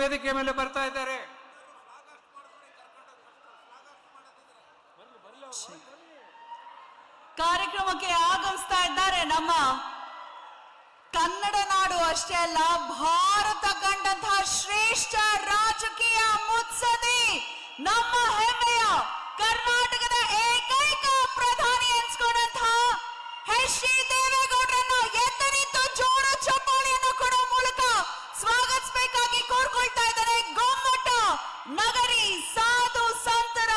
ವೇದಿಕೆ ಮೇಲೆ ಬರ್ತಾ ಇದ್ದಾರೆ. ಕಾರ್ಯಕ್ರಮಕ್ಕೆ ಆಗಮಿಸ್ತಾ ಇದ್ದಾರೆ ನಮ್ಮ ಕನ್ನಡ ನಾಡು ಅಷ್ಟೇ ಅಲ್ಲ, ಭಾರತ ಕಂಡಂತಹ ಶ್ರೇಷ್ಠ ರಾಜಕೀಯ ಮುತ್ಸದಿ, ನಮ್ಮ ಹೆಮ್ಮೆಯ ಕರ್ನಾಟಕದ ಏಕೈಕ ಪ್ರಧಾನಿ ಎನ್ಸ್ಕೊಂಡಂತಹ ಎಚ್ ಡಿ ದೇವೇಗೌಡರನ್ನ ಎದ್ದು ನಿಂತು ಜೋರು ಚಪ್ಪಾಳೆಯನ್ನು ಕೊಡುವ ಮೂಲಕ ಸ್ವಾಗತಿಸಬೇಕಾಗಿ ಕೋರ್ಕೊಳ್ತಾ ಇದ್ದಾರೆ. ಗೊಮ್ಮಟ ನಗರಿ ಸಾಧು ಸಂತರ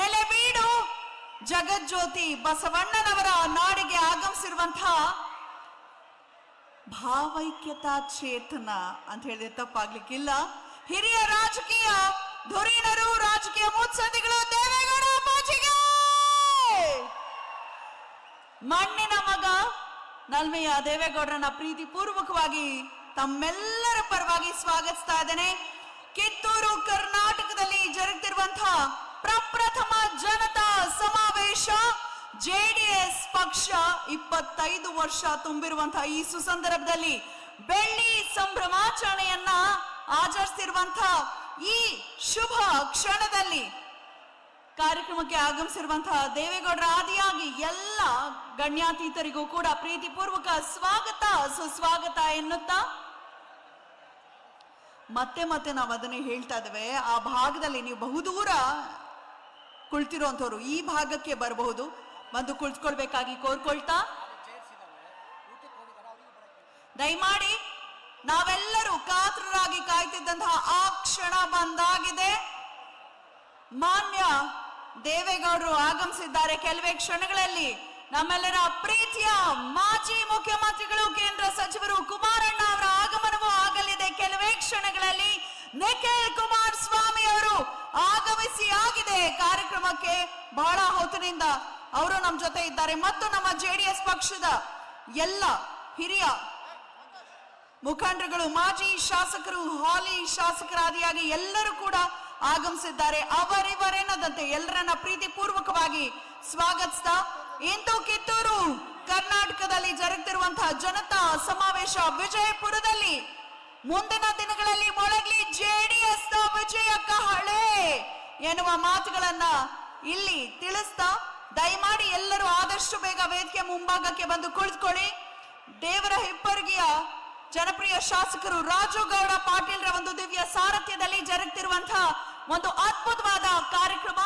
ನೆಲೆಬೀಡು ಜಗಜ್ಯೋತಿ ಬಸವಣ್ಣನವರ ನಾಡಿಗೆ ಆಗಮಿಸಿರುವಂತಹ ಭಾವೈಕ್ಯತಾ ಚೇತನ ಅಂತ ಹೇಳಿದ್ರೆ ತಪ್ಪಾಗ್ಲಿಕ್ಕಿಲ್ಲ. ಹಿರಿಯ ರಾಜಕೀಯ ಧುರೀಣರು, ರಾಜಕೀಯ ಮುತ್ಸದಿಗಳು, ದೇವೇಗೌಡ ಅಪ್ಪಾಜಿಗೆ ಮಣ್ಣಿನ ಮಗ ನಲ್ಮೆಯ ದೇವೇಗೌಡರನ್ನ ಪ್ರೀತಿ ಪೂರ್ವಕವಾಗಿ ತಮ್ಮೆಲ್ಲರ ಪರವಾಗಿ ಸ್ವಾಗತಿಸ್ತಾ ಇದ್ದೇನೆ. ಕಿತ್ತೂರು ಕರ್ನಾಟಕದಲ್ಲಿ ಜರುಗುತ್ತಿರುವಂತಹ ಪ್ರಪ್ರಥಮ ಜನತಾ ಸಮಾವೇಶ, ಜೆಡಿಎಸ್ ಪಕ್ಷ 25 ವರ್ಷ ತುಂಬಿರುವಂತಹ ಈ ಸುಸಂದರ್ಭದಲ್ಲಿ ಬೆಳ್ಳಿ ಸಂಭ್ರಮಾಚರಣೆಯನ್ನ ಆಚರಿಸ್ತಿರುವಂತಹ ಈ ಶುಭ ಕ್ಷಣದಲ್ಲಿ ಕಾರ್ಯಕ್ರಮಕ್ಕೆ ಆಗಮಿಸಿರುವಂತಹ ದೇವೇಗೌಡರ ಆದಿಯಾಗಿ ಎಲ್ಲ ಗಣ್ಯಾತೀತರಿಗೂ ಕೂಡ ಪ್ರೀತಿಪೂರ್ವಕ ಸ್ವಾಗತ ಸುಸ್ವಾಗತ ಎನ್ನುತ್ತಾ ಮತ್ತೆ ಮತ್ತೆ ನಾವು ಅದನ್ನೇ ಹೇಳ್ತಾ ಇದ್ದೇವೆ. ಆ ಭಾಗದಲ್ಲಿ ನೀವು ಬಹುದೂರ ಕುಳಿತಿರುವಂತವ್ರು ಈ ಭಾಗಕ್ಕೆ ಬರಬಹುದು, ಬಂದು ಕುಳಿತುಕೊಳ್ಬೇಕಾಗಿ ಕೋರ್ಕೊಳ್ತಾ ದಯಮಾಡಿ ನಾವೆಲ್ಲರೂ ಕಾತರರಾಗಿ ಕಾಯ್ತಿದ್ದಂತಹ ಆ ಕ್ಷಣ ಬಂದಾಗಿದೆ. ಮಾನ್ಯ ದೇವೇಗೌಡರು ಆಗಮಿಸಿದ್ದಾರೆ. ಕೆಲವೇ ಕ್ಷಣಗಳಲ್ಲಿ ನಮ್ಮೆಲ್ಲರ ಪ್ರೀತಿಯ ಮಾಜಿ ಮುಖ್ಯಮಂತ್ರಿಗಳು, ಕೇಂದ್ರ ಸಚಿವರು ಕುಮಾರಣ್ಣ ಅವರ ಆಗಮನವೂ ಆಗಲಿದೆ. ಕೆಲವೇ ಕ್ಷಣಗಳಲ್ಲಿ ನಿಖಿಲ್ ಕುಮಾರಸ್ವಾಮಿ ಅವರು ಆಗಮಿಸಿ ಆಗಿದೆ ಕಾರ್ಯಕ್ರಮಕ್ಕೆ. ಬಹಳ ಹೊತ್ತಿನಿಂದ ಅವರು ನಮ್ಮ ಜೊತೆ ಇದ್ದಾರೆ ಮತ್ತು ನಮ್ಮ ಜೆಡಿಎಸ್ ಪಕ್ಷದ ಎಲ್ಲ ಹಿರಿಯ ಮುಖಂಡರುಗಳು, ಮಾಜಿ ಶಾಸಕರು, ಹಾಲಿ ಶಾಸಕರಾದಿಯಾಗಿ ಎಲ್ಲರೂ ಕೂಡ ಆಗಮಿಸಿದ್ದಾರೆ. ಅವರಿವರೆನ್ನದಂತೆ ಎಲ್ಲರನ್ನ ಪ್ರೀತಿ ಪೂರ್ವಕವಾಗಿ ಸ್ವಾಗತಿಸ್ತಾ ಇಂದು ಕಿತ್ತೂರು ಕರ್ನಾಟಕದಲ್ಲಿ ಜರುಗುತ್ತಿರುವಂತಹ ಜನತಾ ಸಮಾವೇಶ ವಿಜಯಪುರದಲ್ಲಿ ಮುಂದಿನ ದಿನಗಳಲ್ಲಿ ಮೊಳಗಲಿ ಜೆಡಿಎಸ್ ವಿಜಯ ಕಹಳೆ ಎನ್ನುವ ಮಾತುಗಳನ್ನ ಇಲ್ಲಿ ತಿಳಿಸ್ತಾ ದಯಮಾಡಿ ಎಲ್ಲರೂ ಆದಷ್ಟು ಬೇಗ ವೇದಿಕೆ ಮುಂಭಾಗಕ್ಕೆ ಬಂದು ಕುಳಿತುಕೊಳ್ಳಿ. ದೇವರ ಹಿಪ್ಪರಿಗೆಯ ಜನಪ್ರಿಯ ಶಾಸಕರು ರಾಜು ಗೌಡ ಪಾಟೀಲ್ರ ಒಂದು ದಿವ್ಯ ಸಾರಥ್ಯದಲ್ಲಿ ಜರುಗುತ್ತಿರುವಂತಹ ಒಂದು ಅದ್ಭುತವಾದ ಕಾರ್ಯಕ್ರಮ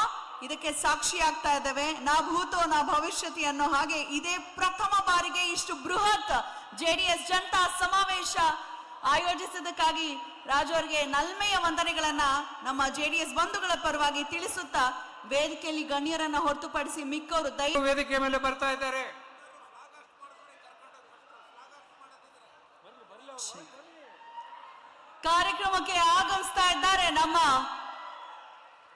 ಇದಕ್ಕೆ ಸಾಕ್ಷಿಯಾಗ್ತಾ ಇದ್ದೇವೆ. ನಾ ಭೂತೋ ನಾ ಭವಿಷ್ಯತಿ ಅನ್ನೋ ಹಾಗೆ ಇದೇ ಪ್ರಥಮ ಬಾರಿಗೆ ಇಷ್ಟು ಬೃಹತ್ ಜೆಡಿಎಸ್ ಜನತಾ ಸಮಾವೇಶ ಆಯೋಜಿಸಿದ್ದಕ್ಕಾಗಿ ರಾಜು ಅವರಿಗೆ ನಲ್ಮೆಯ ವಂದನೆಗಳನ್ನ ನಮ್ಮ ಜೆಡಿಎಸ್ ಬಂಧುಗಳ ಪರವಾಗಿ ತಿಳಿಸುತ್ತಾ ವೇದಿಕೆಯಲ್ಲಿ ಗಣ್ಯರನ್ನ ಹೊರತುಪಡಿಸಿ ಮಿಕ್ಕವರು ವೇದಿಕೆ ಮೇಲೆ ಬರ್ತಾ ಇದ್ದಾರೆ. ಕಾರ್ಯಕ್ರಮಕ್ಕೆ ಆಗಮಿಸ್ತಾ ಇದ್ದಾರೆ ನಮ್ಮ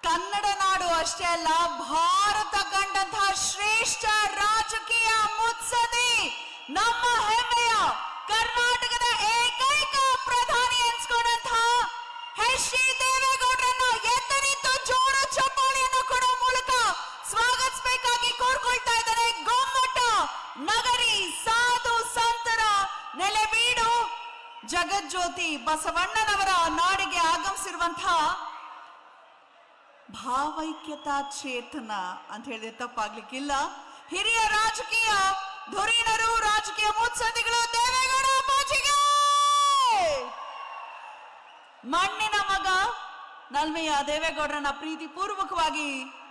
ಕನ್ನಡ ನಾಡು ಅಷ್ಟೇ ಅಲ್ಲ, ಭಾರತ ಕಂಡಂತಹ ಶ್ರೇಷ್ಠ ರಾಜಕೀಯ ಮುತ್ಸದಿ, ನಮ್ಮ ಹೆಮ್ಮೆಯ ಕರ್ನಾಟಕದ ಏಕೈಕ ಪ್ರಧಾನಿ ಎನ್ಸ್ಕೊಂಡಂತಹ ಎಚ್ ಡಿ ದೇವೇಗೌಡರನ್ನ ಎದ್ದು ನಿಂತು ಜೋರು ಚಪ್ಪಾಳೆಯನ್ನು ಕೊಡುವ ಮೂಲಕ ಸ್ವಾಗತಿಸಬೇಕಾಗಿ ಕೋರ್ಕೊಳ್ತಾ ಇದ್ದಾರೆ. ಗೊಮ್ಮಟ ನಗರಿ ಸಾಧು ಸಂತರ ನೆಲೆಬೀಡು ಜಗಜ್ಯೋತಿ ಬಸವಣ್ಣನವರ ನಾಡಿಗೆ ಆಗಮಿಸಿರುವಂತಹ ಭಾವೈಕ್ಯತಾ ಚೇತನ ಅಂತ ಹೇಳಿದ್ರೆ ತಪ್ಪಾಗ್ಲಿಕ್ಕಿಲ್ಲ. ಹಿರಿಯ ರಾಜಕೀಯ ಧುರೀಣರು, ರಾಜಕೀಯ ಮುತ್ಸದಿಗಳು, ದೇವೇಗೌಡ ಅಪ್ಪಾಜಿಗೆ ಮಣ್ಣಿನ ಮಗ ನಲ್ಮೆಯ ದೇವೇಗೌಡರನ್ನ ಪ್ರೀತಿ ಪೂರ್ವಕವಾಗಿ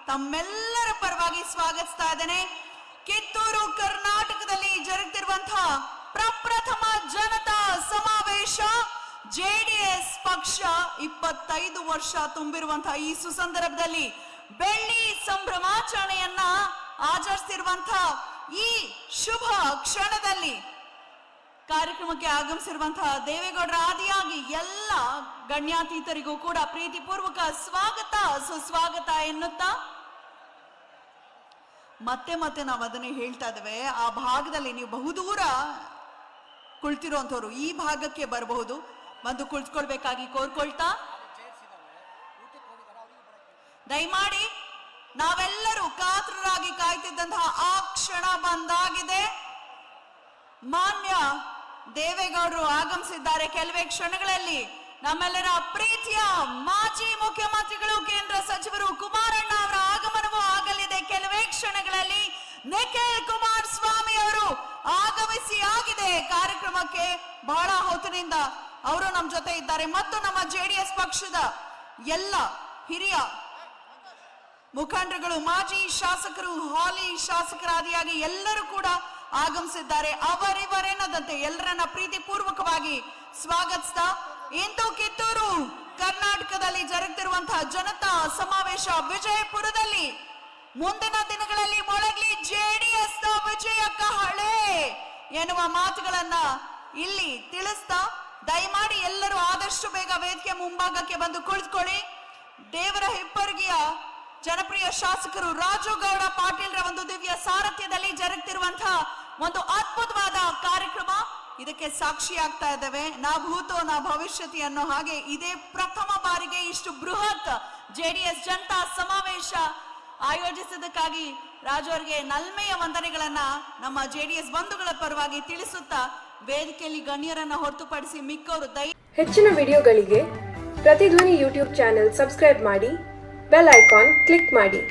ತಮ್ಮೆಲ್ಲರ ಪರವಾಗಿ ಸ್ವಾಗತಿಸ್ತಾ ಇದ್ದೇನೆ. ಕಿತ್ತೂರು ಕರ್ನಾಟಕದಲ್ಲಿ ಜರುಗುತ್ತಿರುವಂತಹ ಪ್ರಪ್ರಥಮ ಜನತಾ ಸಮಾವೇಶ, ಜೆಡಿಎಸ್ ಪಕ್ಷ 25 ವರ್ಷ ತುಂಬಿರುವಂತಹ ಈ ಸುಸಂದರ್ಭದಲ್ಲಿ ಬೆಳ್ಳಿ ಸಂಭ್ರಮಾಚರಣೆಯನ್ನ ಆಚರಿಸ್ತಿರುವಂತಹ ಈ ಶುಭ ಕ್ಷಣದಲ್ಲಿ ಕಾರ್ಯಕ್ರಮಕ್ಕೆ ಆಗಮಿಸಿರುವಂತಹ ದೇವೇಗೌಡರ ಆದಿಯಾಗಿ ಎಲ್ಲ ಗಣ್ಯಾತೀತರಿಗೂ ಕೂಡ ಪ್ರೀತಿಪೂರ್ವಕ ಸ್ವಾಗತ ಸುಸ್ವಾಗತ ಎನ್ನುತ್ತಾ ಮತ್ತೆ ಮತ್ತೆ ನಾವು ಅದನ್ನೇ ಹೇಳ್ತಾ ಇದ್ದೇವೆ. ಆ ಭಾಗದಲ್ಲಿ ನೀವು ಬಹುದೂರ ಕುಳಿತಿರುವಂತವ್ರು ಈ ಭಾಗಕ್ಕೆ ಬರಬಹುದು, ಬಂದು ಕುಳಿತುಕೊಳ್ಬೇಕಾಗಿ ಕೋರ್ಕೊಳ್ತಾ ದಯಮಾಡಿ ನಾವೆಲ್ಲರೂ ಕಾತರರಾಗಿ ಕಾಯ್ತಿದ್ದಂತಹ ಆ ಕ್ಷಣ ಬಂದಾಗಿದೆ. ಮಾನ್ಯ ದೇವೇಗೌಡರು ಆಗಮಿಸಿದ್ದಾರೆ. ಕೆಲವೇ ಕ್ಷಣಗಳಲ್ಲಿ ನಮ್ಮೆಲ್ಲರ ಪ್ರೀತಿಯ ಕಡೆಯಿಂದ ಅವರು ನಮ್ಮ ಜೊತೆ ಇದ್ದಾರೆ ಮತ್ತು ನಮ್ಮ ಜೆಡಿಎಸ್ ಪಕ್ಷದ ಎಲ್ಲ ಹಿರಿಯ ಮುಖಂಡರುಗಳು, ಮಾಜಿ ಶಾಸಕರು, ಹಾಲಿ ಶಾಸಕರಾದಿಯಾಗಿ ಎಲ್ಲರೂ ಕೂಡ ಆಗಮಿಸಿದ್ದಾರೆ. ಅವರಿವರೇನದಂತೆ ಎಲ್ಲರನ್ನ ಪ್ರೀತಿ ಪೂರ್ವಕವಾಗಿ ಸ್ವಾಗತಿಸ್ತಾ ಇಂದು ಕಿತ್ತೂರು ಕರ್ನಾಟಕದಲ್ಲಿ ಜರುಗುತ್ತಿರುವಂತಹ ಜನತಾ ಸಮಾವೇಶ ವಿಜಯಪುರದಲ್ಲಿ ಮುಂದಿನ ದಿನಗಳಲ್ಲಿ ಮೊಳಗಲಿ ಜೆಡಿಎಸ್ ನ ವಿಜಯ ಕಹಳೆ ಎನ್ನುವ ಮಾತುಗಳನ್ನ ಇಲ್ಲಿ ತಿಳಿಸ್ತಾ ದಯಮಾಡಿ ಎಲ್ಲರೂ ಆದಷ್ಟು ಬೇಗ ವೇದಿಕೆ ಮುಂಭಾಗಕ್ಕೆ ಬಂದು ಕುಳಿತುಕೊಳ್ಳಿ. ದೇವರ ಹಿಪ್ಪರಗಿಯ ಜನಪ್ರಿಯ ಶಾಸಕರು ರಾಜುಗೌಡ ಪಾಟೀಲ್ ರ ಒಂದು ದಿವ್ಯ ಸಾರಥ್ಯದಲ್ಲಿ ಜರುಗುತ್ತಿರುವಂತಹ ಒಂದು ಅದ್ಭುತವಾದ ಕಾರ್ಯಕ್ರಮ ಇದಕ್ಕೆ ಸಾಕ್ಷಿ ಆಗ್ತಾ ಇದ್ದೇವೆ. ನಾ ಭೂತೋ ನಾ ಭವಿಷ್ಯತಿ ಅನ್ನೋ ಹಾಗೆ ಇದೇ ಪ್ರಥಮ ಬಾರಿಗೆ ಇಷ್ಟು ಬೃಹತ್ ಜೆಡಿಎಸ್ ಜನತಾ ಸಮಾವೇಶ ಆಯೋಜಿಸಿದ್ದಕ್ಕಾಗಿ ರಾಜು ಅವರಿಗೆ ನಲ್ಮೆಯ ವಂದನೆಗಳನ್ನ ನಮ್ಮ ಜೆಡಿಎಸ್ ಬಂಧುಗಳ ಪರವಾಗಿ ತಿಳಿಸುತ್ತಾ ವೇದಿಕೆಯಲ್ಲಿ ಗಣ್ಯರನ್ನ ಹೊರತುಪಡಿಸಿ ಮಿಕ್ಕವರು ಹೆಚ್ಚಿನ ವಿಡಿಯೋಗಳಿಗೆ ಪ್ರತಿಧ್ವನಿ ಯೂಟ್ಯೂಬ್ ಚಾನೆಲ್ ಸಬ್ಸ್ಕ್ರೈಬ್ ಮಾಡಿ, ಬೆಲ್ ಐಕಾನ್ ಕ್ಲಿಕ್ ಮಾಡಿ.